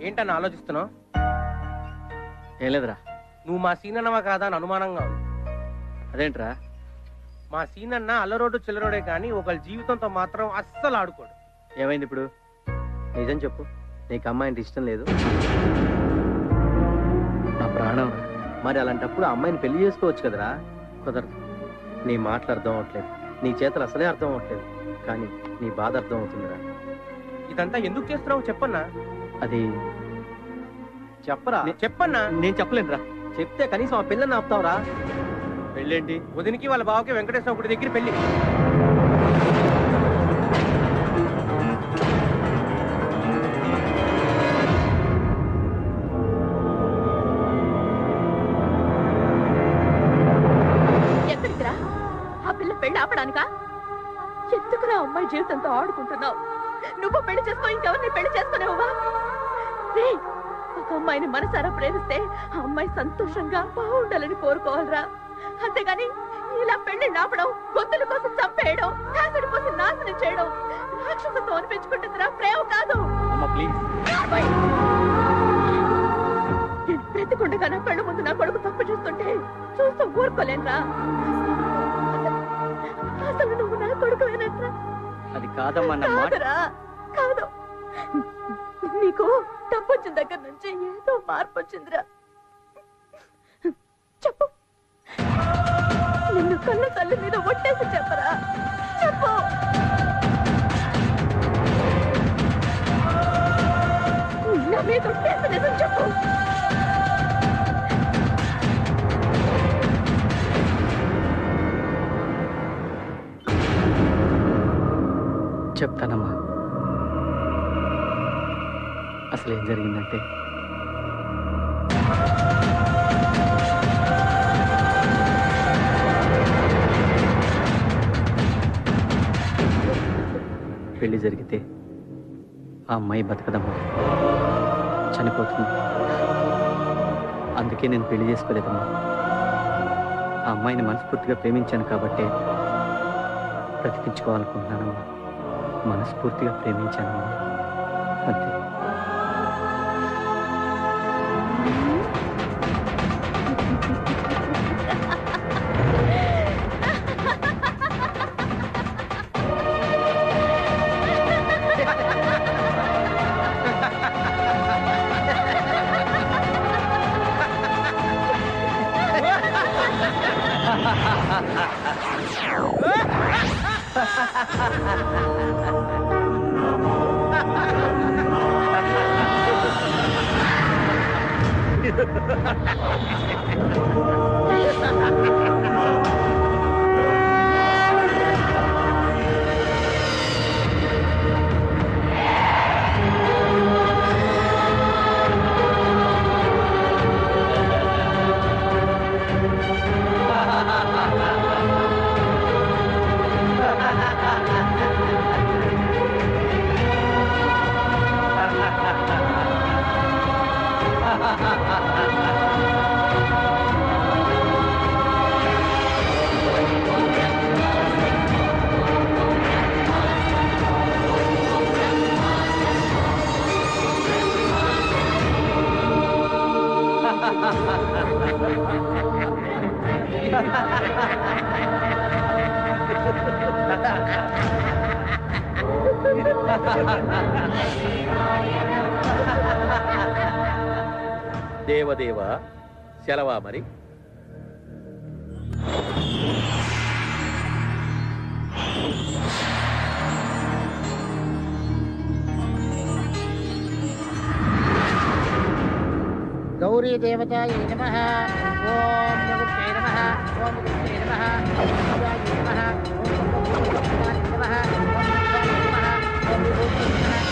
ఏంటని ఆలోచిస్తున్నావు? ఏం లేదురా. నువ్వు మా సీనన్నవా కాదా అని అనుమానంగా ఉంది. అదేంట్రా? మా సీనన్న అల్లరోడు చిల్లరోడే కానీ ఒకళ్ళ జీవితంతో మాత్రం అస్సలు ఆడుకోడు. ఏమైంది ఇప్పుడు? నిజం చెప్పు. నీకు అమ్మాయి అంటే ఇష్టం లేదు? నా ప్రాణం. మరి అలాంటప్పుడు అమ్మాయిని పెళ్లి చేసుకోవచ్చు కదరా. కుదరదు. నీ మాటలు అర్థం అవట్లేదు, నీ చేతలు అసలే అర్థం అవట్లేదు, కానీ నీ బాధ అర్థం అవుతుందిరా. ఇదంతా ఎందుకు చేస్తున్నావు చెప్పన్నా? అది చెప్పరా. చెప్పన్నా. నేను చెప్పలేనురా. చెప్తే కనీసం ఆ పిల్లని ఆపుతావురా. పెళ్ళేంటి? వదినికి వాళ్ళ బావకి వెంకటేశ్వర గుడి దగ్గర పెళ్లి. ఎక్కడికిరా? ఆ పిల్ల పెళ్లి ఆపడానికా? ఎందుకురా అమ్మాయి జీవితంతో ఆడుకుంటున్నావు? నువ్వు పెళ్లి చేసుకో, ఇంకెవరిని పెళ్లి చేసుకునేవా? ఒక అమ్మాయిని మనసారా ప్రేమిస్తే ఆ అమ్మాయి సంతోషంగా బాగుండాలని కోరుకోవాలరా. అంతేగాని ఇలా పెళ్లి నాపడం, గొంతుల కోసం చంపేయడం, నాశడి పోసి నాశనం చేయడం రాక్షసత్వం అనిపించుకుంటుందిరా, ప్రేమ కాదు. నేను బ్రతికుండగా నా కళ్ళు ముందు నా కొడుకు తప్పు చూస్తుంటే చూస్తూ ఊరుకోలేనురా. అసలు నువ్వు నా కొడుకువేనట్రా? అది కాదమ్మా. కాదు, నీకు తప్పు వచ్చిన దగ్గర నుంచి ఏదో మార్పు వచ్చిందిరా. చెప్పు, నిన్ను కళ్ళ తల్లి మీద ఒట్టేసి చెప్పరా. చెప్పు. నా మీద ఒట్టేసి నిజం చెప్పు. చెప్తానమ్మా. అసలు ఏం జరిగిందంటే, పెళ్లి జరిగితే ఆ అమ్మాయి బతకదమ్మా, చనిపోతుంది. అందుకే నేను పెళ్లి చేసుకోలేదమ్మా. ఆ అమ్మాయిని మనస్ఫూర్తిగా ప్రేమించాను కాబట్టి బ్రతికించుకోవాలనుకుంటున్నానమ్మా. మనస్ఫూర్తిగా ప్రేమించానమ్మా, అంతే. దేవదేవ సెలవా మరి? गौरी देवतायै नमः। ओम नमस्ते नमः। ओम नमस्ते नमः। ओम शिवाय नमः। ओम नमः नमः। ओम विभूति नमः।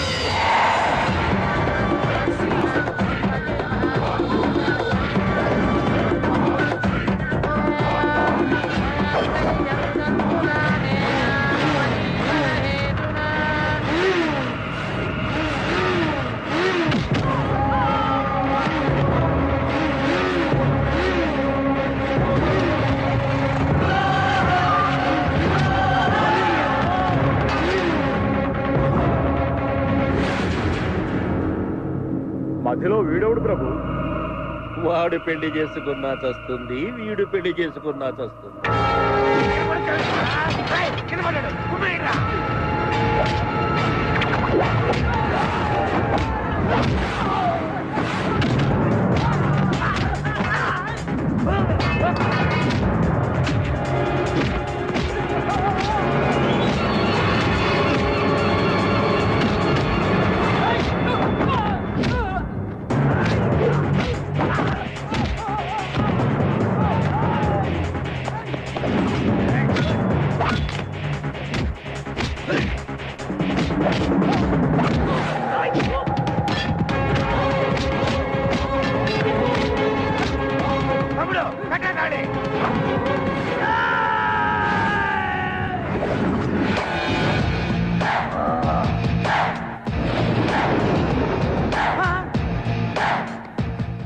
మధ్యలో వీడెవడు ప్రభు? వాడు పెళ్లి చేసుకున్నా చస్తుంది, వీడు పెళ్లి చేసుకున్నా చస్తుంది.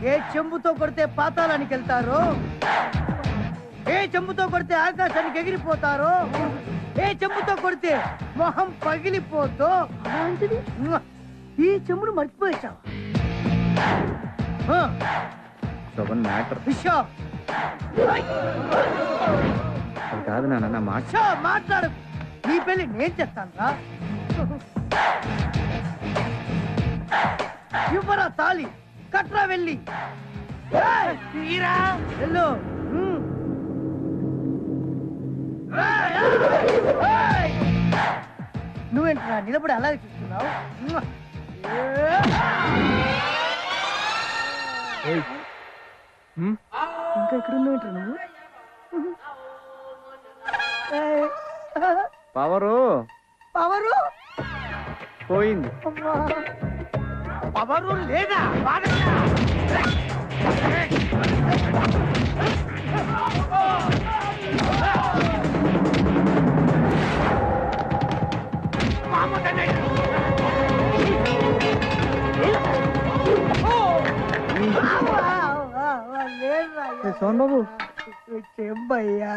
ఏ చెంబుతో కొడితే పాతాళానికి వెళ్తారో, ఏ చెంబుతో కొడితే ఆకాశానికి ఎగిరిపోతారో, ఏ చెంబుతో కొడితే మొహం పగిలిపోతో అలాంటిది ఈ చెంబును మర్చిపోయావు. కాదు నాన్న మాట మాట్లాడు. నీ పెళ్లి నేను చేస్తాను రా. ఇవ్వరా తాళి, కట్రా వెళ్ళి వెళ్ళు. నువ్వేంట్రా నిలబడి అలాగే చూస్తున్నావు? ఇంకా ఎక్కడున్నావేంట్రా నువ్వు? పవరు పవరు పోయింది. పవరు లేదా? సోన్ బాబు చెంబయ్యా.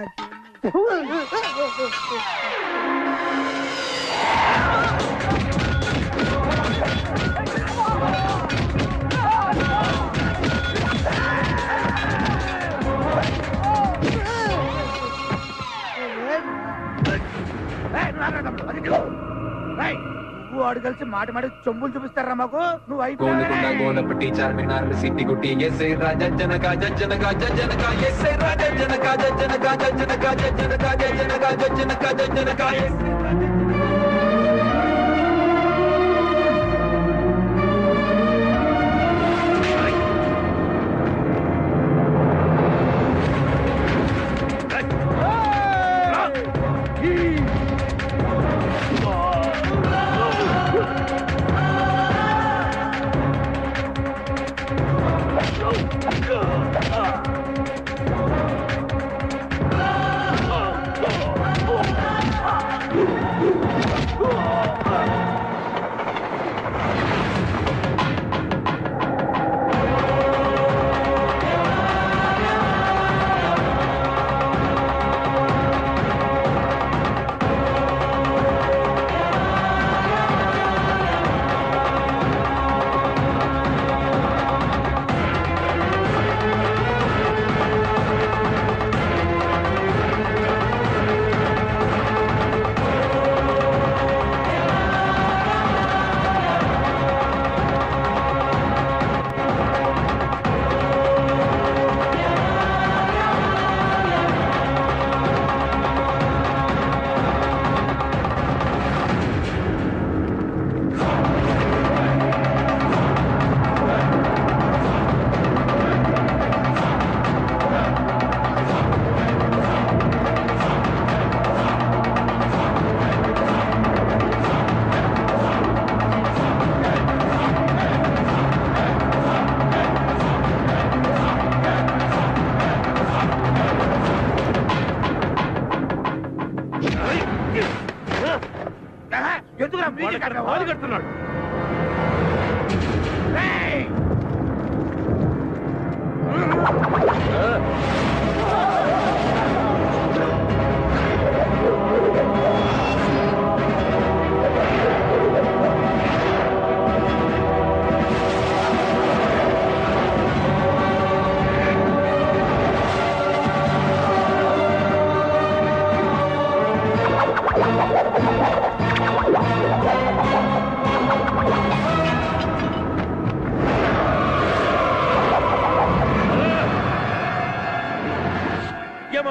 వాడు కలిసి మాట మాట చెంబులు చూపిస్తారా మాకు? నువ్వు గోనకొండ గోనపట్టి చార్మినార్ సిట్టి గుట్టి ఎస్ఐ రాజా జనక జనక జనక ఎస్ఐ రాజా జనక జనక జనక జనక జనక జనక జనక కడుతున్నాడు.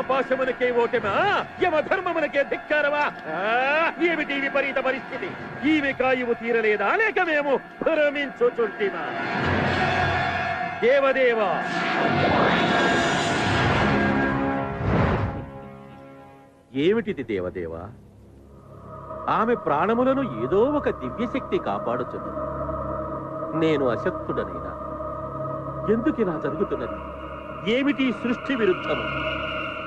పాశమునకే ఓటమా, యమధర్మమునకే ధిక్కారమా? ఏమిటి విపరీత పరిస్థితి? ఈమె కాయువు తీరలేదా, లేక మేము భ్రమించుచుంటిమా? దేవదేవా, ఏమిటిది దేవదేవా? ఆమె ప్రాణములను ఏదో ఒక దివ్యశక్తి కాపాడుచున్నది. నేను అశక్తుడనైనా ఎందుకిలా జరుగుతున్నది? ఏమిటి సృష్టి విరుద్ధము?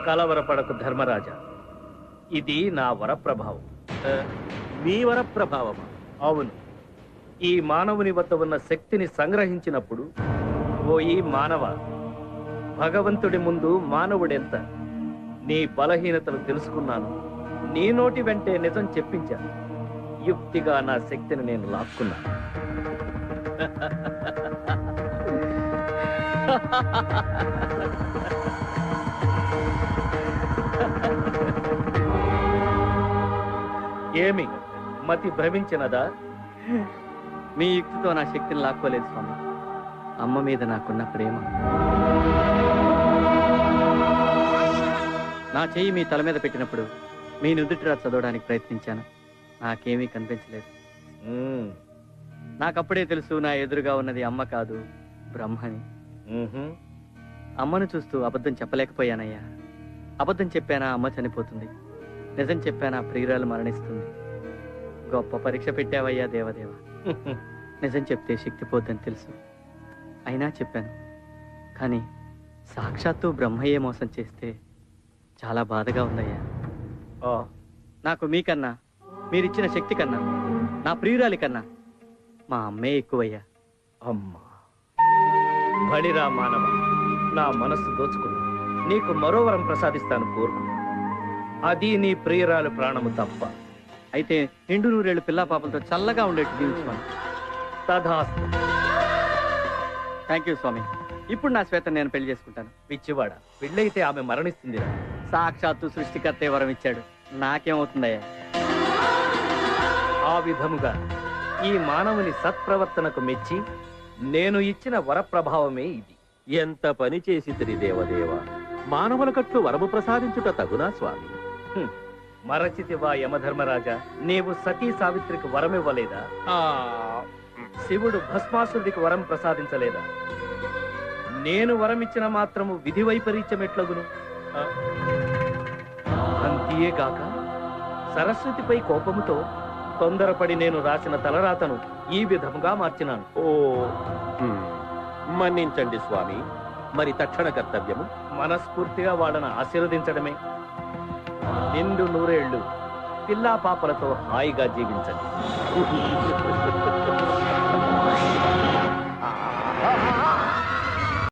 కలవరపడకు ధర్మరాజా, ఇది నా వరప్రభావం. మీ వర ప్రభావమా? అవును, ఈ మానవుని వద్ద ఉన్న శక్తిని సంగ్రహించినప్పుడు, ఓ ఈ మానవ, భగవంతుడి ముందు మానవుడెంత? నీ బలహీనతలు తెలుసుకున్నాను. నీ నోటి వెంటే నిజం చెప్పించాను. యుక్తిగా నా శక్తిని నేను లాక్కున్నాను. ఏమి మతి భ్రమించినదా? మీ యుక్తితో నా శక్తిని లాక్కోలేదు స్వామి. అమ్మ మీద నాకున్న ప్రేమ. నా చెయ్యి మీ తల మీద పెట్టినప్పుడు మీ నుదుటిరా చదవడానికి ప్రయత్నించాను. నాకేమీ కనిపించలేదు. నాకప్పుడే తెలుసు నా ఎదురుగా ఉన్నది అమ్మ కాదు, బ్రహ్మని. అమ్మను చూస్తూ అబద్ధం చెప్పలేకపోయానయ్యా. అబద్ధం చెప్పానా అమ్మ చనిపోతుంది, నిజం చెప్పానా ప్రియురాలు మరణిస్తుంది. గొప్ప పరీక్ష పెట్టావయ్యా దేవదేవ. నిజం చెప్తే శక్తి పోద్దని తెలుసు, అయినా చెప్పాను. కానీ సాక్షాత్తు బ్రహ్మయ్యే మోసం చేస్తే చాలా బాధగా ఉందయ్యా. నాకు మీకన్నా, మీరిచ్చిన శక్తి కన్నా, నా ప్రియురాలి కన్నా మా అమ్మే ఎక్కువయ్యా. అమ్మా, బలిరా మానవ, నా మనస్సు దోచుకున్నా. నీకు మరో వరం ప్రసాదిస్తాను, కోరుకు. అది నీ ప్రియురాలు ప్రాణము తప్ప. అయితే నిండు నూరేళ్ళు పిల్లా పాపలతో చల్లగా ఉండేట్టు దీవించుకోండి. తథాస్తు. థ్యాంక్ యూ స్వామి. ఇప్పుడు నా శ్వేత నేను పెళ్లి చేసుకుంటాను. పిచ్చివాడ, పెళ్ళైతే ఆమె మరణిస్తుందిరా. సాక్షాత్తు సృష్టికర్తే వరం ఇచ్చాడు, నాకేమవుతుందయ్యా? ఆ విధముగా ఈ మానవుని సత్ప్రవర్తనకు మెచ్చి నేను ఇచ్చిన వరప్రభావమే ఇది. ఎంత పని చేసితిరి దేవదేవ! మానవుల కట్లు వరము ప్రసాదించుట తగునా స్వామి? మరచితివా యమధర్మరాజా, నీవు సతీ సావిత్రికి వరమివ్వలేదా? శివుడు భస్మాసురుడికి వరం ప్రసాదించలేదా? నేను వరమిచ్చిన మాత్రము విధి వైపరీత్యం ఎట్లగును? అంతేగాక సరస్వతిపై కోపముతో తొందరపడి నేను రాసిన తలరాతను ఈ విధముగా మార్చినాను. మన్నించండి స్వామి. మరి తక్షణ కర్తవ్యము? మనస్ఫూర్తిగా వాళ్ళను ఆశీర్వదించడమే. నిండు నూరేళ్లు పిల్లా పాపలతో హాయిగా జీవించండి.